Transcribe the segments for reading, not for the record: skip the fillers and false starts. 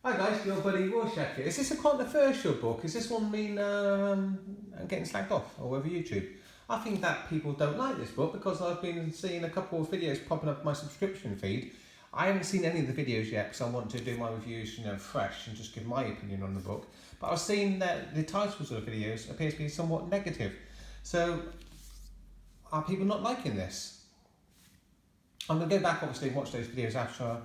Hi guys, your buddy Rorschach here. Is this a controversial book? Is this one mean getting slagged off all over YouTube? I think that people don't like this book because I've been seeing a couple of videos popping up my subscription feed. I haven't seen any of the videos yet because I want to do my reviews, fresh and just give my opinion on the book. But I was seeing that the titles of the videos appear to be somewhat negative. So, are people not liking this? I'm going to go back obviously and watch those videos after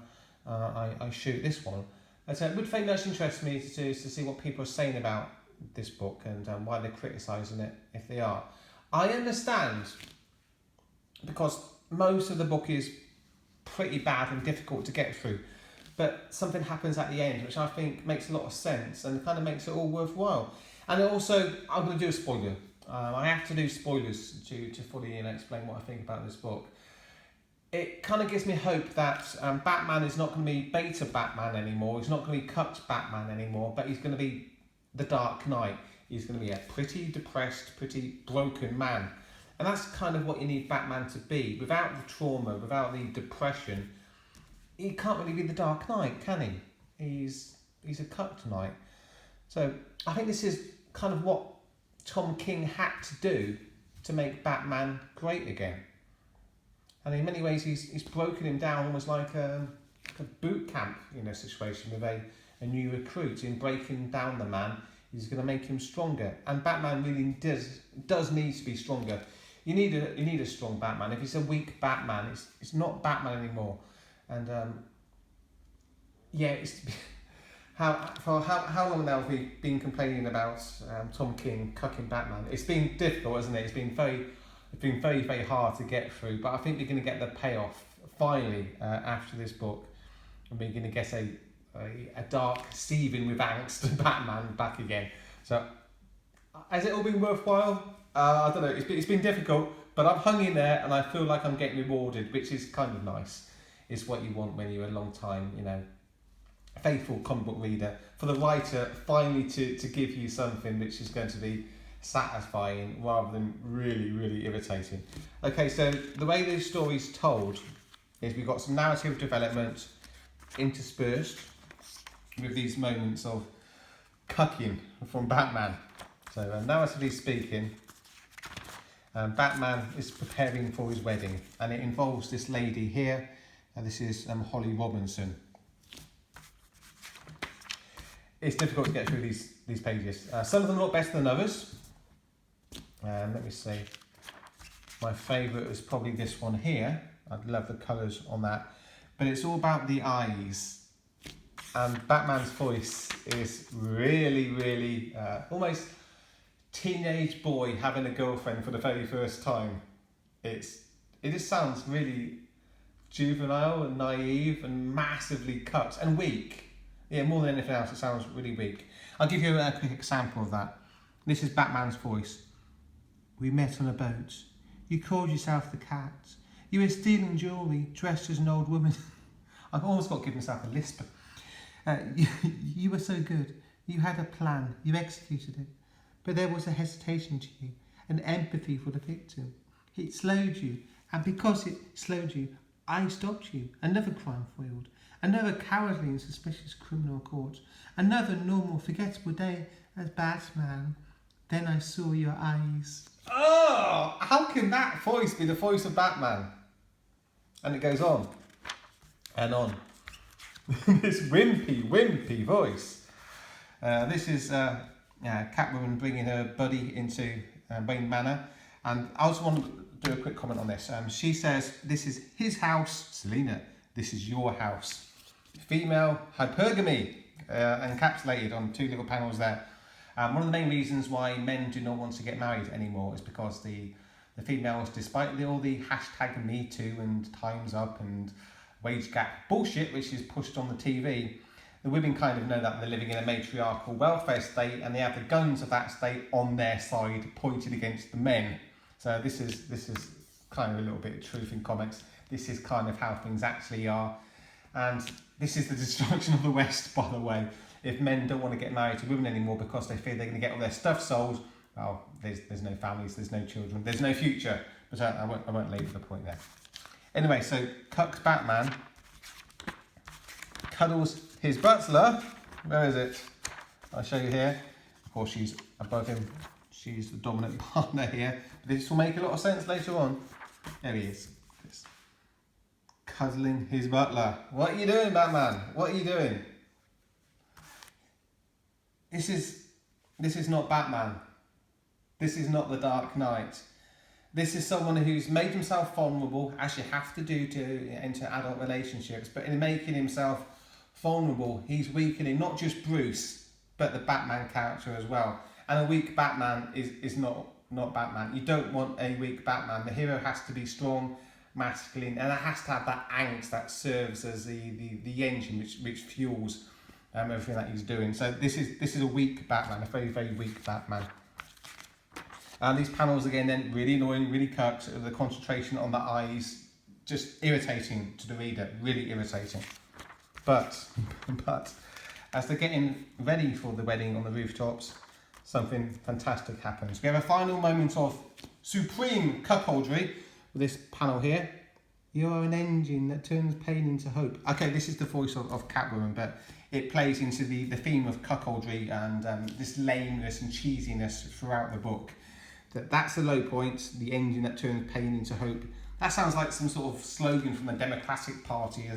I shoot this one. And so it would very much interest me to see what people are saying about this book and why they're criticising it, if they are. I understand, because most of the book is pretty bad and difficult to get through, but something happens at the end which I think makes a lot of sense and kind of makes it all worthwhile. And also, I'm going to do a spoiler. I have to do spoilers to fully explain what I think about this book. It kind of gives me hope that Batman is not going to be beta Batman anymore. He's not going to be cut Batman anymore, but he's going to be the Dark Knight. He's going to be a pretty depressed, pretty broken man. And that's kind of what you need Batman to be. Without the trauma, without the depression, he can't really be the Dark Knight, can he? He's a kryptonite. So I think this is kind of what Tom King had to do to make Batman great again. And in many ways, he's broken him down almost like a boot camp, situation with a new recruit. In breaking down the man, he's going to make him stronger. And Batman really does need to be stronger. You need a strong Batman. If he's a weak Batman, it's not Batman anymore. And how long now have we been complaining about Tom King cucking Batman? It's been difficult, hasn't it? It's been very, very hard to get through, but I think we're going to get the payoff finally after this book, and we're going to get a dark, seething with angst Batman back again. So, has it all been worthwhile? I don't know. It's been difficult, but I've hung in there, and I feel like I'm getting rewarded, which is kind of nice. It's what you want when you're a long time, faithful comic book reader. For the writer finally to give you something which is going to be satisfying rather than really, really irritating. Okay, so the way this story's told is we've got some narrative development interspersed with these moments of cucking from Batman. So narratively speaking, Batman is preparing for his wedding, and it involves this lady here, and this is Holly Robinson. It's difficult to get through these pages. Some of them look better than others. Let me see. My favourite is probably this one here. I love the colours on that. But it's all about the eyes. And Batman's voice is really, really almost teenage boy having a girlfriend for the very first time. It just sounds really juvenile and naive and massively cut and weak. Yeah, more than anything else, it sounds really weak. I'll give you a quick example of that. This is Batman's voice. We met on a boat. You called yourself the Cat. You were stealing jewellery, dressed as an old woman. I've almost got to give myself a lisp. You were so good. You had a plan. You executed it. But there was a hesitation to you, an empathy for the victim. It slowed you, and because it slowed you, I stopped you. Another crime foiled. Another cowardly and suspicious criminal caught. Another normal, forgettable day as Batman. Then I saw your eyes. Oh, how can that voice be the voice of Batman? And it goes on and on. This wimpy voice. This is Catwoman bringing her buddy into Wayne Manor. And I also want to do a quick comment on this. She says, this is his house, Selina. This is your house. Female hypergamy, encapsulated on two little panels there. One of the main reasons why men do not want to get married anymore is because the females, despite all the hashtag Me Too and Time's Up and wage gap bullshit which is pushed on the TV, the women kind of know that they're living in a matriarchal welfare state, and they have the guns of that state on their side pointed against the men. So this is kind of a little bit of truth in comics. This is kind of how things actually are, and this is the destruction of the West, by the way. If men don't want to get married to women anymore because they fear they're going to get all their stuff sold, well, there's no families, there's no children, there's no future. But I won't labour the point there. Anyway, so cucked Batman cuddles his butler Where is it? I'll show you here. Of course, she's above him. She's the dominant partner here. This will make a lot of sense later on. There he is. Cuddling his butler. What are you doing, Batman? What are you doing? This is not Batman. This is not the Dark Knight. This is someone who's made himself vulnerable, as you have to do to enter adult relationships, but in making himself vulnerable, he's weakening not just Bruce, but the Batman character as well. And a weak Batman is not Batman. You don't want a weak Batman. The hero has to be strong, masculine, and it has to have that angst that serves as the engine which fuels everything that he's doing. So this is a weak Batman, a very, very weak Batman. And these panels again then really annoying, really cucked. The concentration on the eyes, just irritating to the reader, really irritating. But as they're getting ready for the wedding on the rooftops, something fantastic happens. We have a final moment of supreme cuckoldry with this panel here. You are an engine that turns pain into hope. Okay, this is the voice of Catwoman, but it plays into the theme of cuckoldry and this lameness and cheesiness throughout the book. That's the low point, the engine that turns pain into hope. That sounds like some sort of slogan from the Democratic Party,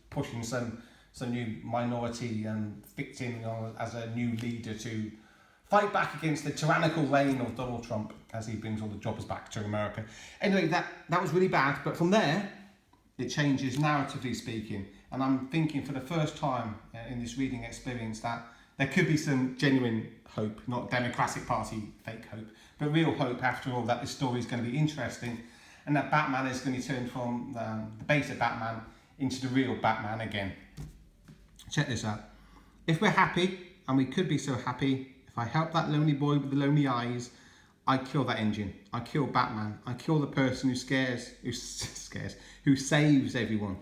pushing some new minority victim as a new leader to fight back against the tyrannical reign of Donald Trump as he brings all the jobbers back to America. Anyway, that was really bad, but from there, it changes narratively speaking. And I'm thinking for the first time in this reading experience that there could be some genuine hope, not Democratic Party fake hope, but real hope after all, that this story is going to be interesting and that Batman is going to turn from the beta Batman into the real Batman again. Check this out. If we're happy, and we could be so happy, if I help that lonely boy with the lonely eyes, I kill that engine. I kill Batman. I kill the person who saves everyone.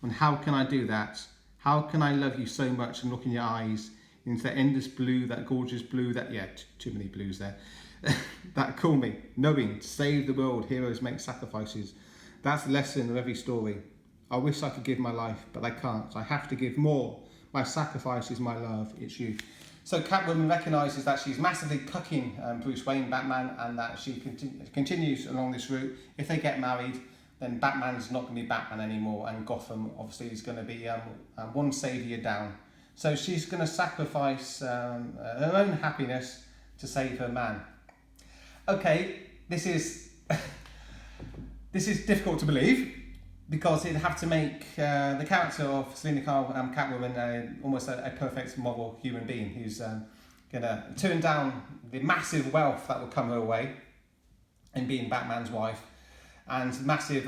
And how can I do that? How can I love you so much and look in your eyes into that endless blue, that gorgeous blue, too many blues there, that call me, knowing to save the world, heroes make sacrifices. That's the lesson of every story. I wish I could give my life, but I can't. I have to give more. My sacrifice is my love. It's you. So Catwoman recognises that she's massively cucking Bruce Wayne, Batman, and that she continues along this route. If they get married, then Batman's not going to be Batman anymore, and Gotham obviously is going to be one saviour down. So she's going to sacrifice her own happiness to save her man. Okay, this is difficult to believe, because it'd have to make the character of Selina Kyle, Catwoman, almost a perfect moral human being who's going to turn down the massive wealth that will come her way in being Batman's wife, and massive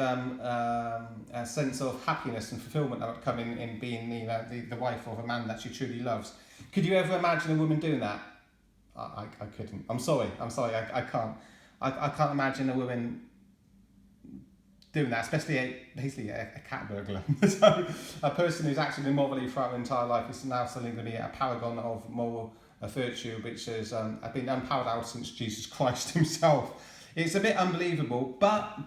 sense of happiness and fulfillment that would come in being the wife of a man that she truly loves. Could you ever imagine a woman doing that? I couldn't. I'm sorry. I can't. I can't imagine a woman doing that, especially basically a cat burglar. So a person who's actually been morally throughout her entire life is now suddenly going to be a paragon of moral virtue, which has been unparalleled since Jesus Christ himself. It's a bit unbelievable, but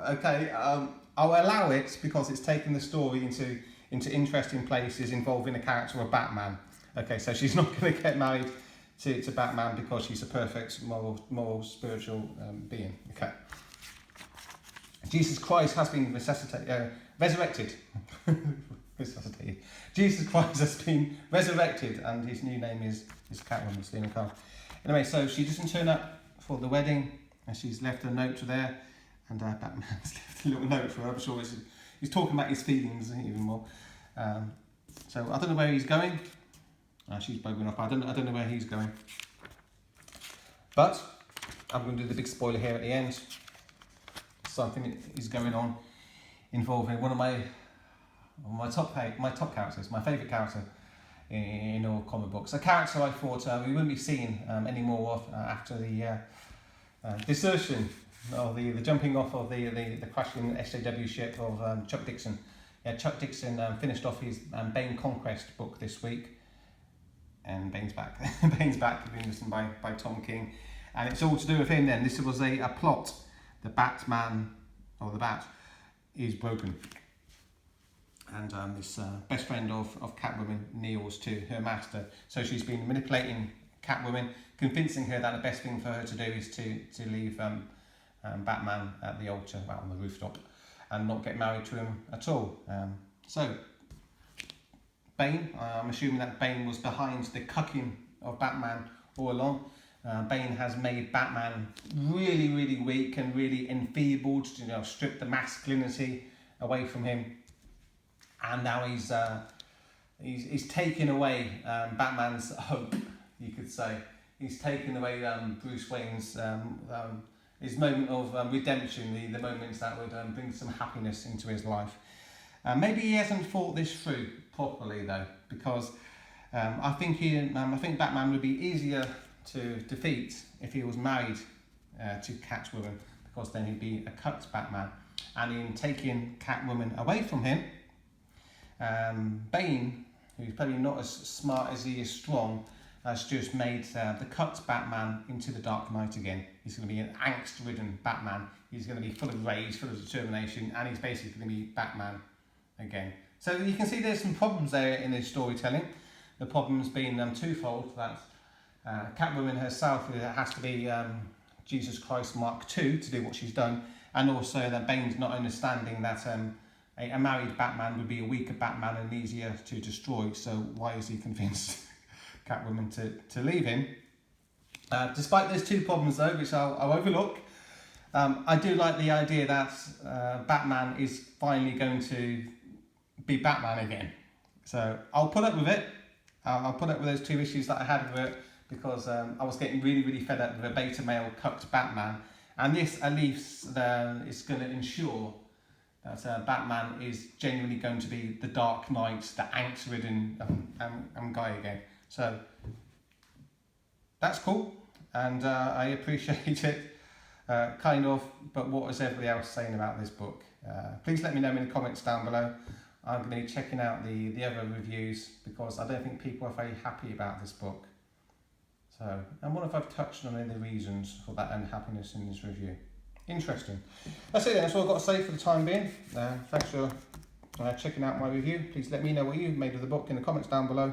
okay, I'll allow it because it's taken the story into interesting places involving a character of Batman. Okay, so she's not going to get married to Batman because she's a perfect moral spiritual being. Okay. Jesus Christ has been resurrected. Resuscitated. Jesus Christ has been resurrected, and his new name is Catwoman, Selina Kyle. Anyway, so she doesn't turn up for the wedding, and she's left a note there, and Batman's left a little note for her. I'm sure he's talking about his feelings even more. So I don't know where he's going. She's bugging off. I don't know where he's going. But I'm going to do the big spoiler here at the end. Something is going on involving one of my top characters, my favourite character in all comic books. A character I thought we wouldn't be seeing any more of after the desertion, or the jumping off of the crashing SJW ship of Chuck Dixon. Yeah, Chuck Dixon finished off his Bane Conquest book this week, and Bane's back. Bane's back, being written by Tom King, and it's all to do with him. Then this was a plot. The Batman, or the Bat, is broken. And this best friend of Catwoman kneels to her master. So she's been manipulating Catwoman, convincing her that the best thing for her to do is to leave Batman at the altar, well, on the rooftop, and not get married to him at all. So Bane, I'm assuming that Bane was behind the cucking of Batman all along. Bane has made Batman really, really weak and really enfeebled, you know, stripped the masculinity away from him. And now he's taken away Batman's hope, you could say. He's taken away Bruce Wayne's his moment of redemption, the moments that would bring some happiness into his life. Maybe he hasn't thought this through properly though, because I think Batman would be easier to defeat if he was married to Catwoman, because then he'd be a cut Batman. And in taking Catwoman away from him, Bane, who's probably not as smart as he is strong, has just made the cut Batman into the Dark Knight again. He's going to be an angst-ridden Batman. He's going to be full of rage, full of determination, and he's basically going to be Batman again. So you can see there's some problems there in his storytelling. The problems being twofold, that Catwoman herself has to be Jesus Christ Mark II to do what she's done, and also that Bane's not understanding that a married Batman would be a weaker Batman and easier to destroy, so why is he convinced Catwoman to leave him? Despite those two problems though, which I'll overlook, I do like the idea that Batman is finally going to be Batman again. So I'll put up with it. I'll put up with those two issues that I had with it, because I was getting really, really fed up with a beta male cucked Batman. And this at least is going to ensure that Batman is genuinely going to be the Dark Knight, the angst-ridden guy again. So that's cool, and I appreciate it, kind of, but what is everybody else saying about this book? Please let me know in the comments down below. I'm going to be checking out the other reviews, because I don't think people are very happy about this book. So, and what if I've touched on any of the reasons for that unhappiness in this review? Interesting. That's it then, that's all I've got to say for the time being. Thanks for checking out my review. Please let me know what you've made of the book in the comments down below.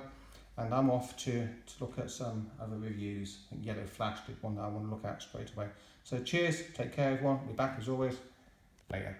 And I'm off to look at some other reviews. I think Yellow Flash did one that I want to look at straight away. So cheers, take care everyone. We're back as always. Later.